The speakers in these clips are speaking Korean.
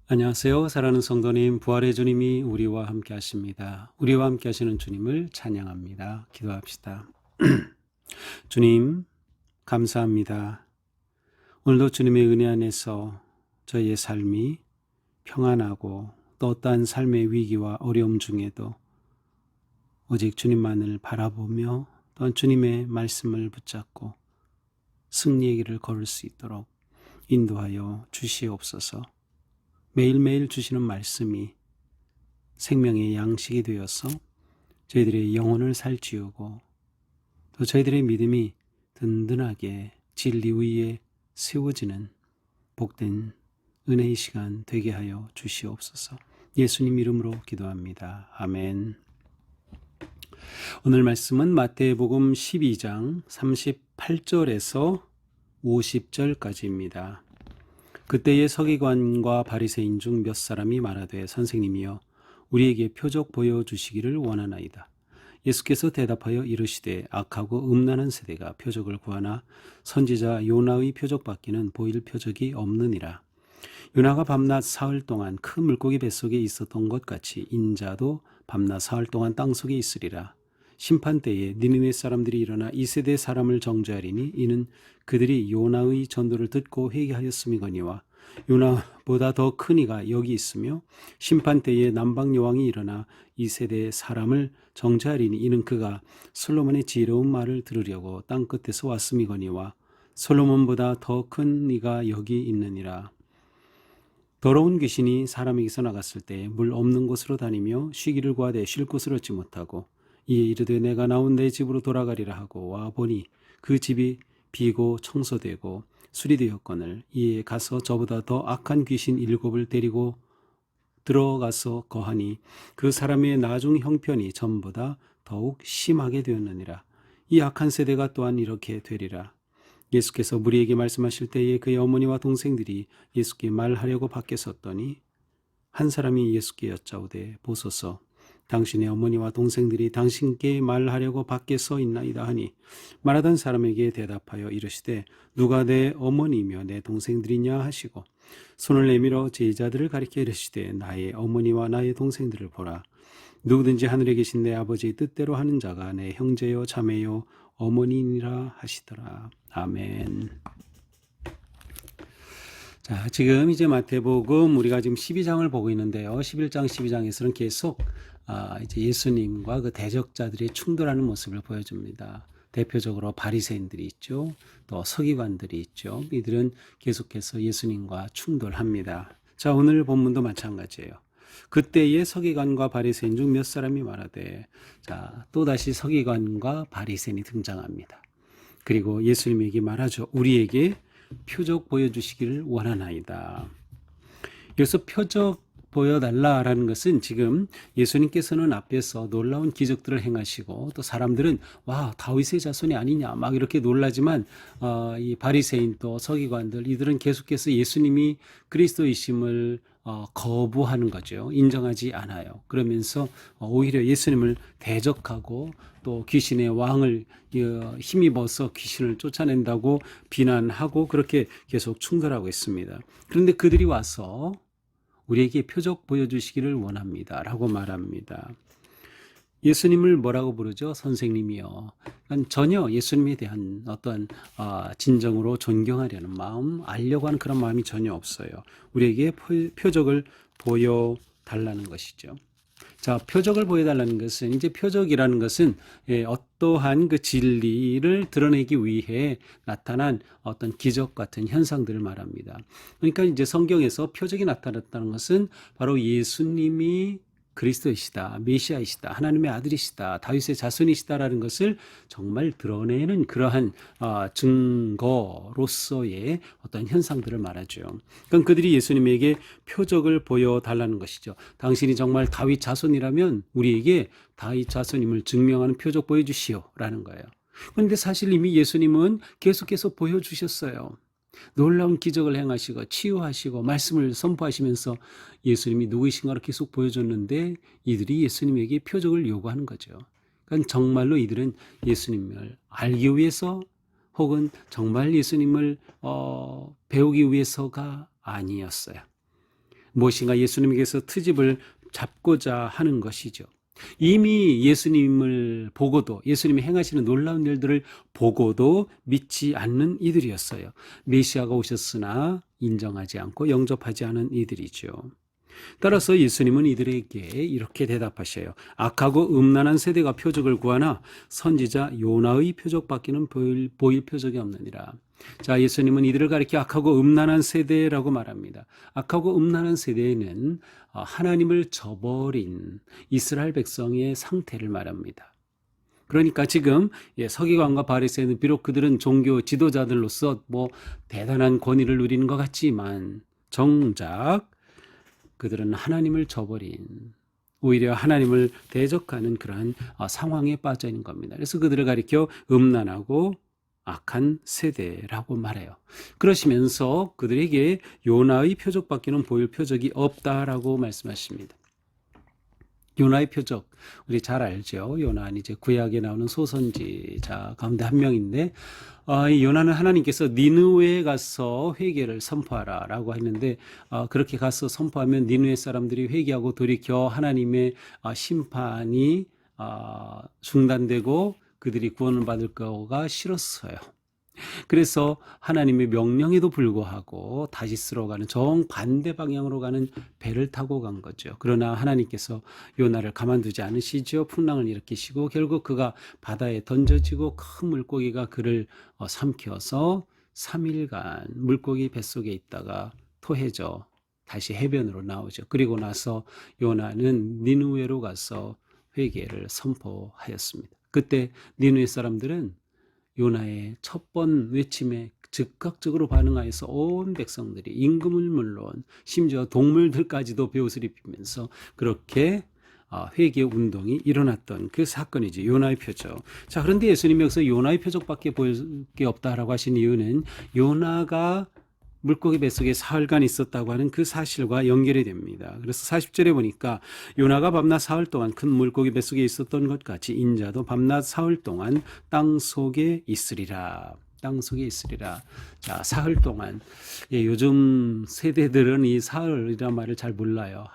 안녕하세요. 사랑하는 성도님, 부활의 주님이 우리와 함께 하십니다. 우리와 함께 하시는 주님을 찬양합니다. 기도합시다. 주님, 감사합니다. 오늘도 주님의 은혜 안에서 저희의 삶이 평안하고 또 어떠한 삶의 위기와 어려움 중에도 오직 주님만을 바라보며 또한 주님의 말씀을 붙잡고 승리의 길을 걸을 수 있도록 인도하여 주시옵소서. 매일매일 주시는 말씀이 생명의 양식이 되어서 저희들의 영혼을 살찌우고 또 저희들의 믿음이 든든하게 진리 위에 세워지는 복된 은혜의 시간 되게 하여 주시옵소서. 예수님 이름으로 기도합니다. 아멘. 오늘 말씀은 마태복음 12장 38절에서 50절까지입니다. 그때의 서기관과 바리새인 중 몇 사람이 말하되 선생님이여 우리에게 표적 보여주시기를 원하나이다. 예수께서 대답하여 이르시되 악하고 음란한 세대가 표적을 구하나 선지자 요나의 표적밖에는 보일 표적이 없느니라. 요나가 밤낮 사흘 동안 큰 물고기 뱃속에 있었던 것 같이 인자도 밤낮 사흘 동안 땅속에 있으리라. 심판 때에 니느웨 사람들이 일어나 이 세대 사람을 정죄하리니 이는 그들이 요나의 전도를 듣고 회개하였음이거니와 요나보다 더 큰 이가 여기 있으며 심판 때에 남방 여왕이 일어나 이 세대 사람을 정죄하리니 이는 그가 솔로몬의 지혜로운 말을 들으려고 땅 끝에서 왔음이거니와 솔로몬보다 더 큰 이가 여기 있느니라. 더러운 귀신이 사람에게서 나갔을 때 물 없는 곳으로 다니며 쉬기를 구하되 쉴 곳을 얻지 못하고 이에 이르되 내가 나온 내 집으로 돌아가리라 하고 와 보니 그 집이 비고 청소되고 수리되었거늘 이에 가서 저보다 더 악한 귀신 7을 데리고 들어가서 거하니 그 사람의 나중 형편이 전보다 더욱 심하게 되었느니라. 이 악한 세대가 또한 이렇게 되리라. 예수께서 무리에게 말씀하실 때에 그의 어머니와 동생들이 예수께 말하려고 밖에 섰더니 한 사람이 예수께 여짜오되 보소서 당신의 어머니와 동생들이 당신께 말하려고 밖에 서 있나이다 하니 말하던 사람에게 대답하여 이르시되 누가 내 어머니며 내 동생들이냐 하시고 손을 내밀어 제자들을 가리켜 이르시되 나의 어머니와 나의 동생들을 보라. 누구든지 하늘에 계신 내 아버지의 뜻대로 하는 자가 내 형제요 자매요 어머니니라 하시더라. 아멘. 자, 지금 이제 마태복음 우리가 지금 12장을 보고 있는데요. 11장, 12장에서는 계속 이제 예수님과 그 대적자들이 충돌하는 모습을 보여줍니다. 대표적으로 바리새인들이 있죠. 또 서기관들이 있죠. 이들은 계속해서 예수님과 충돌합니다. 자, 오늘 본문도 마찬가지예요. 그때의 서기관과 바리새인 중 몇 사람이 말하되, 자, 또다시 서기관과 바리새인이 등장합니다. 그리고 예수님에게 말하죠. 우리에게 표적 보여주시기를 원하나이다. 여기서 표적 보여달라라는 것은 지금 예수님께서는 앞에서 놀라운 기적들을 행하시고 또 사람들은 와 다윗의 자손이 아니냐 막 이렇게 놀라지만 이 바리새인 또 서기관들 이들은 계속해서 예수님이 그리스도이심을 거부하는 거죠. 인정하지 않아요. 그러면서 오히려 예수님을 대적하고 또 귀신의 왕을 힘입어서 귀신을 쫓아낸다고 비난하고 그렇게 계속 충돌하고 있습니다. 그런데 그들이 와서 우리에게 표적 보여주시기를 원합니다. 라고 말합니다. 예수님을 뭐라고 부르죠? 선생님이요. 그러니까 전혀 예수님에 대한 어떤 진정으로 존경하려는 마음, 알려고 하는 그런 마음이 전혀 없어요. 우리에게 표적을 보여달라는 것이죠. 자, 표적을 보여달라는 것은 이제 표적이라는 것은 어떠한 그 진리를 드러내기 위해 나타난 어떤 기적 같은 현상들을 말합니다. 그러니까 이제 성경에서 표적이 나타났다는 것은 바로 예수님이 그리스도이시다, 메시아이시다, 하나님의 아들이시다, 다윗의 자손이시다라는 것을 정말 드러내는 그러한 증거로서의 어떤 현상들을 말하죠. 그러니까 그들이 예수님에게 표적을 보여달라는 것이죠. 당신이 정말 다윗 자손이라면 우리에게 다윗 자손임을 증명하는 표적 보여주시오라는 거예요. 그런데 사실 이미 예수님은 계속해서 보여주셨어요. 놀라운 기적을 행하시고 치유하시고 말씀을 선포하시면서 예수님이 누구이신가를 계속 보여줬는데 이들이 예수님에게 표적을 요구하는 거죠. 그러니까 정말로 이들은 예수님을 알기 위해서 혹은 정말 예수님을 배우기 위해서가 아니었어요. 무엇인가 예수님에게서 트집을 잡고자 하는 것이죠. 이미 예수님을 보고도 예수님이 행하시는 놀라운 일들을 보고도 믿지 않는 이들이었어요. 메시아가 오셨으나 인정하지 않고 영접하지 않은 이들이죠. 따라서 예수님은 이들에게 이렇게 대답하셔요. 악하고 음란한 세대가 표적을 구하나 선지자 요나의 표적밖에는 보일 표적이 없느니라. 자, 예수님은 이들을 가리켜 악하고 음란한 세대라고 말합니다. 악하고 음란한 세대에는 하나님을 저버린 이스라엘 백성의 상태를 말합니다. 그러니까 지금 서기관과 바리새인은 비록 그들은 종교 지도자들로서 대단한 권위를 누리는 것 같지만 정작 그들은 하나님을 저버린, 오히려 하나님을 대적하는 그러한 상황에 빠져 있는 겁니다. 그래서 그들을 가리켜 음란하고 악한 세대라고 말해요. 그러시면서 그들에게 요나의 표적밖에는 보일 표적이 없다라고 말씀하십니다. 요나의 표적, 우리 잘 알죠. 요나는 이제 구약에 나오는 소선지자 가운데 한 명인데, 이 요나는 하나님께서 니느웨에 가서 회개를 선포하라라고 했는데, 그렇게 가서 선포하면 니느웨 사람들이 회개하고 돌이켜 하나님의 심판이 중단되고 그들이 구원을 받을 거가 싫었어요. 그래서 하나님의 명령에도 불구하고 다시스로 가는 정반대 방향으로 가는 배를 타고 간 거죠. 그러나 하나님께서 요나를 가만두지 않으시죠. 풍랑을 일으키시고 결국 그가 바다에 던져지고 큰 물고기가 그를 삼켜서 3일간 물고기 뱃속에 있다가 토해져 다시 해변으로 나오죠. 그리고 나서 요나는 니느웨로 가서 회개를 선포하였습니다. 그때 니느웨 사람들은 요나의 첫 번 외침에 즉각적으로 반응하여서 온 백성들이 임금을 물론 심지어 동물들까지도 베옷을 입히면서 그렇게 회개 운동이 일어났던 그 사건이지. 요나의 표적. 자, 그런데 예수님이 여기서 요나의 표적밖에 보일 게 없다라고 하신 이유는 요나가 물고기 뱃속에 사흘간 있었다고 하는 그 사실과 연결이 됩니다. 그래서 40절에 보니까 요나가 밤낮 사흘 동안 큰 물고기 뱃속에 있었던 것 같이 인자도 밤낮 사흘 동안 땅 속에 있으리라. 땅 속에 있으리라. 자, 사흘 동안. 요즘 세대들은 이 사흘이란 말을 잘 몰라요.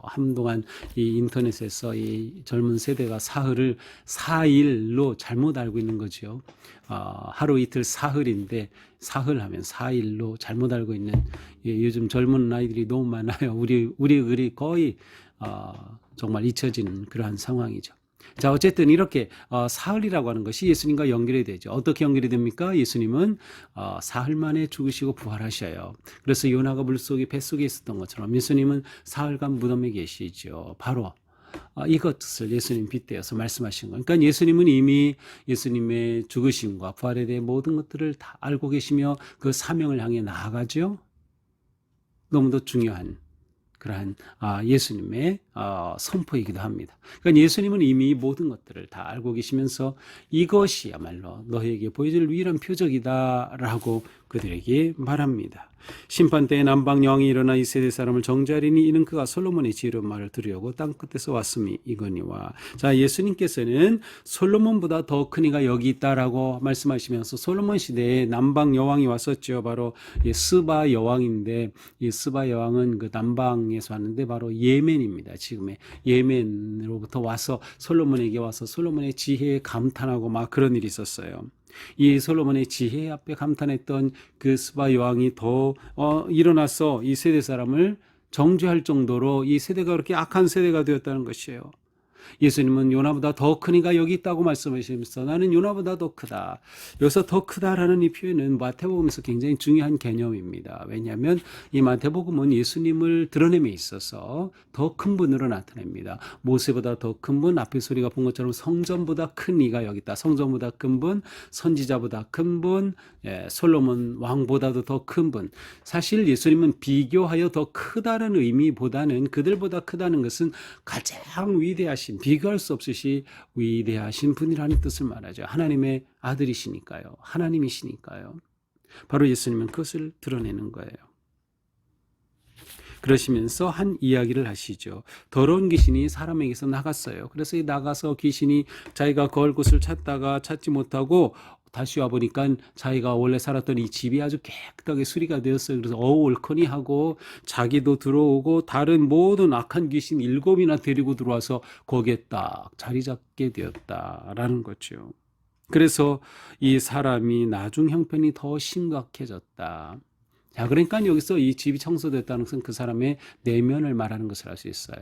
한동안 이 인터넷에서 이 젊은 세대가 사흘을 4일로 잘못 알고 있는 거죠. 하루 이틀 사흘인데 사흘 하면 4일로 잘못 알고 있는 요즘 젊은 아이들이 너무 많아요. 우리 거의 정말 잊혀지는 그러한 상황이죠. 자, 어쨌든 이렇게 사흘이라고 하는 것이 예수님과 연결이 되죠. 어떻게 연결이 됩니까? 예수님은 사흘 만에 죽으시고 부활하셔요. 그래서 요나가 물속에 뱃속에 있었던 것처럼 예수님은 사흘간 무덤에 계시죠. 바로 이것을 예수님 빗대어서 말씀하신 거예요. 그러니까 예수님은 이미 예수님의 죽으심과 부활에 대해 모든 것들을 다 알고 계시며 그 사명을 향해 나아가죠. 너무도 중요한 그러한 예수님의 선포이기도 합니다. 그러니까 예수님은 이미 모든 것들을 다 알고 계시면서 이것이야말로 너희에게 보여줄 유일한 표적이다라고 그들에게 말합니다. 심판 때에 남방 여왕이 일어나 이 세대 사람을 정죄하리니 이는 그가 솔로몬의 지혜로운 말을 들으려고 땅 끝에서 왔음이 이거니와. 자, 예수님께서는 솔로몬보다 더 큰 이가 여기 있다라고 말씀하시면서 솔로몬 시대에 남방 여왕이 왔었죠. 바로 스바 여왕인데 이 스바 여왕은 그 남방에서 왔는데 바로 예멘입니다. 지금의 예멘으로부터 와서 솔로몬에게 와서 솔로몬의 지혜에 감탄하고 막 그런 일이 있었어요. 이 솔로몬의 지혜 앞에 감탄했던 그 스바 여왕이 더 일어나서 이 세대 사람을 정죄할 정도로 이 세대가 그렇게 악한 세대가 되었다는 것이에요. 예수님은 요나보다 더 큰 이가 여기 있다고 말씀하시면서 나는 요나보다 더 크다. 여기서 더 크다라는 이 표현은 마태복음에서 굉장히 중요한 개념입니다. 왜냐하면 이 마태복음은 예수님을 드러냄에 있어서 더 큰 분으로 나타냅니다. 모세보다 더 큰 분, 앞에 우리가 본 것처럼 성전보다 큰 이가 여기 있다. 성전보다 큰 분, 선지자보다 큰 분, 솔로몬 왕보다도 더 큰 분. 사실 예수님은 비교하여 더 크다는 의미보다는 그들보다 크다는 것은 가장 위대하신, 비교할 수 없으시 위대하신 분이라는 뜻을 말하죠. 하나님의 아들이시니까요. 하나님이시니까요. 바로 예수님은 그것을 드러내는 거예요. 그러시면서 한 이야기를 하시죠. 더러운 귀신이 사람에게서 나갔어요. 그래서 나가서 귀신이 자기가 거할 곳을 찾다가 찾지 못하고 다시 와보니까 자기가 원래 살았던 이 집이 아주 깨끗하게 수리가 되었어요. 그래서 옳거니 하고 자기도 들어오고 다른 모든 악한 귀신 7이나 데리고 들어와서 거기에 딱 자리 잡게 되었다라는 거죠. 그래서 이 사람이 나중 형편이 더 심각해졌다. 자, 그러니까 여기서 이 집이 청소됐다는 것은 그 사람의 내면을 말하는 것을 알 수 있어요.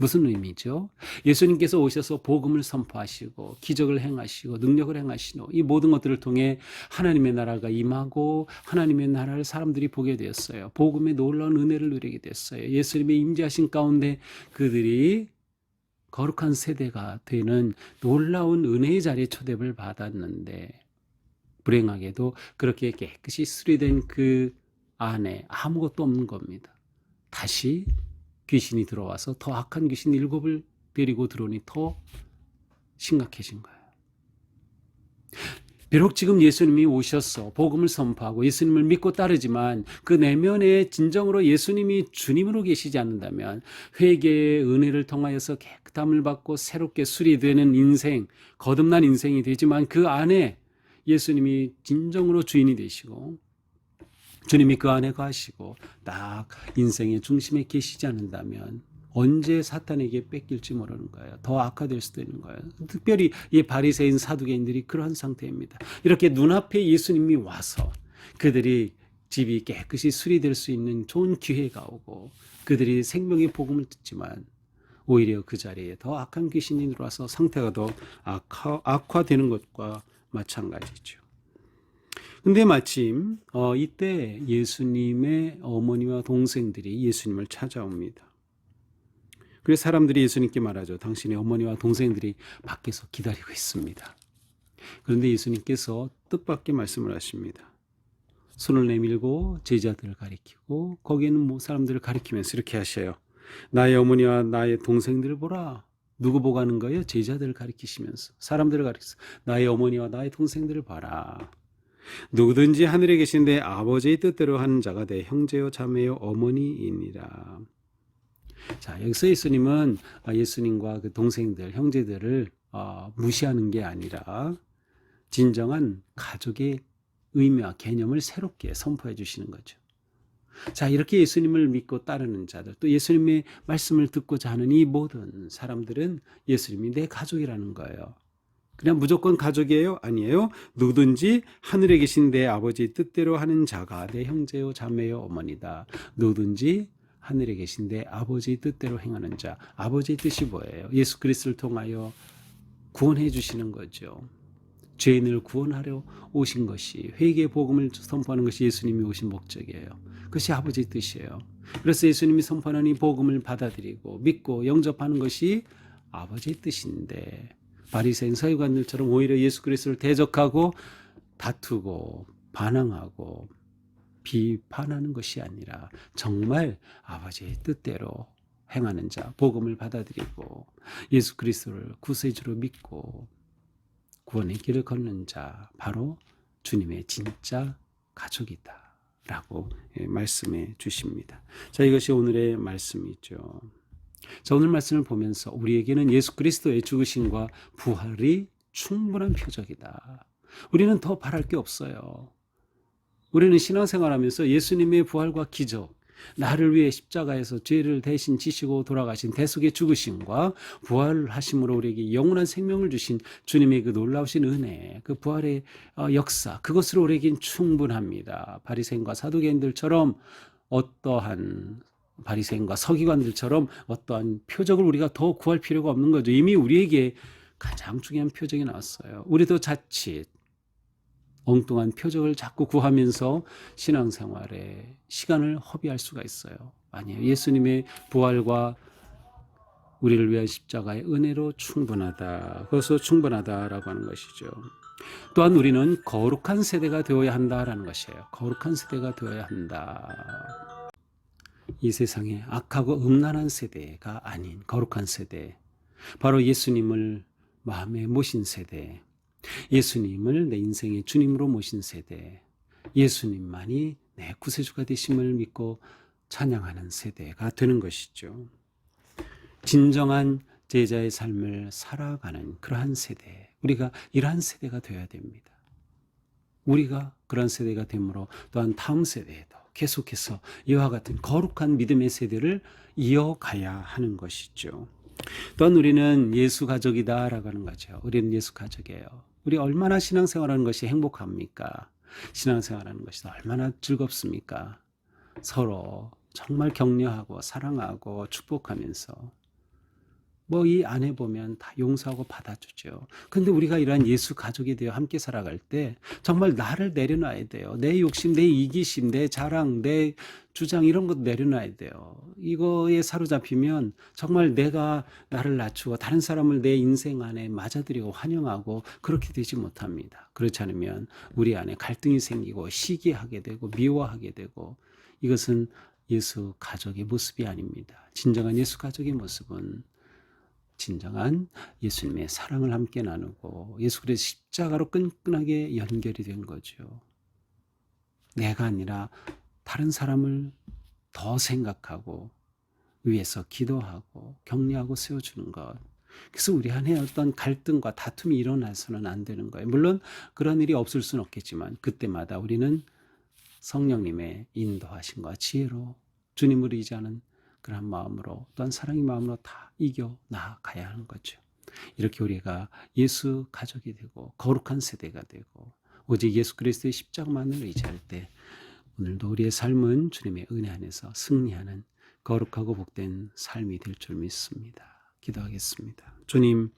무슨 의미죠? 예수님께서 오셔서 복음을 선포하시고 기적을 행하시고 능력을 행하시고 이 모든 것들을 통해 하나님의 나라가 임하고 하나님의 나라를 사람들이 보게 되었어요. 복음의 놀라운 은혜를 누리게 됐어요. 예수님의 임재하신 가운데 그들이 거룩한 세대가 되는 놀라운 은혜의 자리에 초대를 받았는데 불행하게도 그렇게 깨끗이 수리된 그 안에 아무것도 없는 겁니다. 다시 귀신이 들어와서 더 악한 귀신 7을 데리고 들어오니 더 심각해진 거예요. 비록 지금 예수님이 오셔서 복음을 선포하고 예수님을 믿고 따르지만 그 내면에 진정으로 예수님이 주님으로 계시지 않는다면 회개의 은혜를 통하여서 깨끗함을 받고 새롭게 수리되는 인생, 거듭난 인생이 되지만 그 안에 예수님이 진정으로 주인이 되시고 주님이 그 안에 가시고 딱 인생의 중심에 계시지 않는다면 언제 사탄에게 뺏길지 모르는 거예요. 더 악화될 수도 있는 거예요. 특별히 이 바리새인 사두개인들이 그러한 상태입니다. 이렇게 눈앞에 예수님이 와서 그들이 집이 깨끗이 수리될 수 있는 좋은 기회가 오고 그들이 생명의 복음을 듣지만 오히려 그 자리에 더 악한 귀신이 들어와서 상태가 더 악화되는 것과 마찬가지죠. 근데 마침 이때 예수님의 어머니와 동생들이 예수님을 찾아옵니다. 그래서 사람들이 예수님께 말하죠. 당신의 어머니와 동생들이 밖에서 기다리고 있습니다. 그런데 예수님께서 뜻밖의 말씀을 하십니다. 손을 내밀고 제자들을 가리키고 거기에는 사람들을 가리키면서 이렇게 하셔요. 나의 어머니와 나의 동생들을 보라. 누구 보고 하는 거예요? 제자들을 가리키시면서 사람들을 가리키면서 나의 어머니와 나의 동생들을 봐라. 누구든지 하늘에 계신 내 아버지의 뜻대로 하는 자가 내 형제요 자매요 어머니이니라. 자, 여기서 예수님은 예수님과 그 동생들, 형제들을 무시하는 게 아니라 진정한 가족의 의미와 개념을 새롭게 선포해 주시는 거죠. 자, 이렇게 예수님을 믿고 따르는 자들, 또 예수님의 말씀을 듣고자 하는 이 모든 사람들은 예수님이 내 가족이라는 거예요. 그냥 무조건 가족이에요? 아니에요. 누구든지 하늘에 계신 내 아버지의 뜻대로 하는 자가 내 형제요 자매요 어머니다. 누구든지 하늘에 계신 내 아버지의 뜻대로 행하는 자. 아버지의 뜻이 뭐예요? 예수 그리스도를 통하여 구원해 주시는 거죠. 죄인을 구원하려 오신 것이, 회개의 복음을 선포하는 것이 예수님이 오신 목적이에요. 그것이 아버지의 뜻이에요. 그래서 예수님이 선포하는 이 복음을 받아들이고 믿고 영접하는 것이 아버지의 뜻인데, 바리새인 서기관들처럼 오히려 예수 그리스도를 대적하고 다투고 반항하고 비판하는 것이 아니라 정말 아버지의 뜻대로 행하는 자, 복음을 받아들이고 예수 그리스도를 구세주로 믿고 구원의 길을 걷는 자, 바로 주님의 진짜 가족이다 라고 말씀해 주십니다. 자, 이것이 오늘의 말씀이죠. 자, 오늘 말씀을 보면서 우리에게는 예수 그리스도의 죽으심과 부활이 충분한 표적이다. 우리는 더 바랄 게 없어요. 우리는 신앙생활하면서 예수님의 부활과 기적, 나를 위해 십자가에서 죄를 대신 지시고 돌아가신 대속의 죽으심과 부활하심으로 우리에게 영원한 생명을 주신 주님의 그 놀라우신 은혜, 그 부활의 역사, 그것으로 우리에겐 충분합니다. 바리새인과 사두개인들처럼 어떠한 바리새인과 서기관들처럼 어떠한 표적을 우리가 더 구할 필요가 없는 거죠. 이미 우리에게 가장 중요한 표적이 나왔어요. 우리도 자칫 엉뚱한 표적을 자꾸 구하면서 신앙생활에 시간을 허비할 수가 있어요. 아니에요. 예수님의 부활과 우리를 위한 십자가의 은혜로 충분하다. 그것으로 충분하다라고 하는 것이죠. 또한 우리는 거룩한 세대가 되어야 한다라는 것이에요. 거룩한 세대가 되어야 한다. 이 세상에 악하고 음란한 세대가 아닌 거룩한 세대, 바로 예수님을 마음에 모신 세대, 예수님을 내 인생의 주님으로 모신 세대, 예수님만이 내 구세주가 되심을 믿고 찬양하는 세대가 되는 것이죠. 진정한 제자의 삶을 살아가는 그러한 세대, 우리가 이러한 세대가 되어야 됩니다. 우리가 그런 세대가 되므로 또한 다음 세대에도 계속해서 이와 같은 거룩한 믿음의 세대를 이어가야 하는 것이죠. 또한 우리는 예수 가족이다라고 하는 거죠. 우리는 예수 가족이에요. 우리 얼마나 신앙생활하는 것이 행복합니까? 신앙생활하는 것이 얼마나 즐겁습니까? 서로 정말 격려하고 사랑하고 축복하면서 이 안에 보면 다 용서하고 받아주죠. 근데 우리가 이러한 예수 가족이 되어 함께 살아갈 때 정말 나를 내려놔야 돼요. 내 욕심, 내 이기심, 내 자랑, 내 주장 이런 것도 내려놔야 돼요. 이거에 사로잡히면 정말 내가 나를 낮추고 다른 사람을 내 인생 안에 맞아들이고 환영하고 그렇게 되지 못합니다. 그렇지 않으면 우리 안에 갈등이 생기고 시기하게 되고 미워하게 되고 이것은 예수 가족의 모습이 아닙니다. 진정한 예수 가족의 모습은 진정한 예수님의 사랑을 함께 나누고 예수 그리스도의 십자가로 끈끈하게 연결이 된 거죠. 내가 아니라 다른 사람을 더 생각하고 위해서 기도하고 격려하고 세워주는 것. 그래서 우리 안에 어떤 갈등과 다툼이 일어나서는 안 되는 거예요. 물론 그런 일이 없을 수는 없겠지만 그때마다 우리는 성령님의 인도하심과 지혜로 주님을 의지하는 그런 마음으로 또한 사랑의 마음으로 다 이겨 나아가야 하는 거죠. 이렇게 우리가 예수 가족이 되고 거룩한 세대가 되고 오직 예수 그리스도의 십자가만을 의지할 때 오늘도 우리의 삶은 주님의 은혜 안에서 승리하는 거룩하고 복된 삶이 될 줄 믿습니다. 기도하겠습니다. 주님,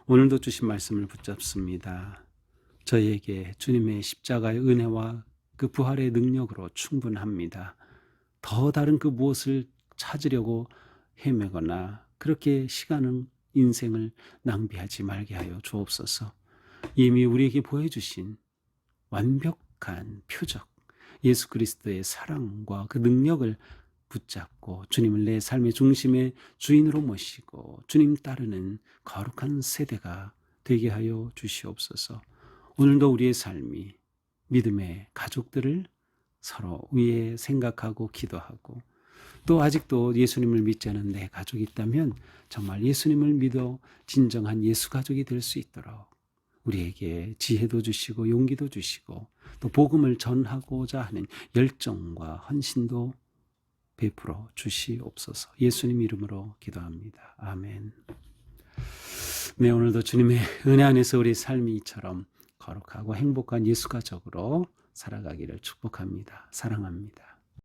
오늘도 주신 말씀을 붙잡습니다. 저희에게 주님의 십자가의 은혜와 그 부활의 능력으로 충분합니다. 더 다른 그 무엇을 찾으려고 헤매거나 그렇게 인생을 낭비하지 말게 하여 주옵소서. 이미 우리에게 보여주신 완벽한 표적 예수 그리스도의 사랑과 그 능력을 붙잡고 주님을 내 삶의 중심의 주인으로 모시고 주님 따르는 거룩한 세대가 되게 하여 주시옵소서. 오늘도 우리의 삶이 믿음의 가족들을 서로 위에 생각하고 기도하고 또 아직도 예수님을 믿지 않은 내 가족이 있다면 정말 예수님을 믿어 진정한 예수 가족이 될 수 있도록 우리에게 지혜도 주시고 용기도 주시고 또 복음을 전하고자 하는 열정과 헌신도 베풀어 주시옵소서. 예수님 이름으로 기도합니다. 아멘. 네, 오늘도 주님의 은혜 안에서 우리 삶이 이처럼 거룩하고 행복한 예수 가족으로 살아가기를 축복합니다. 사랑합니다.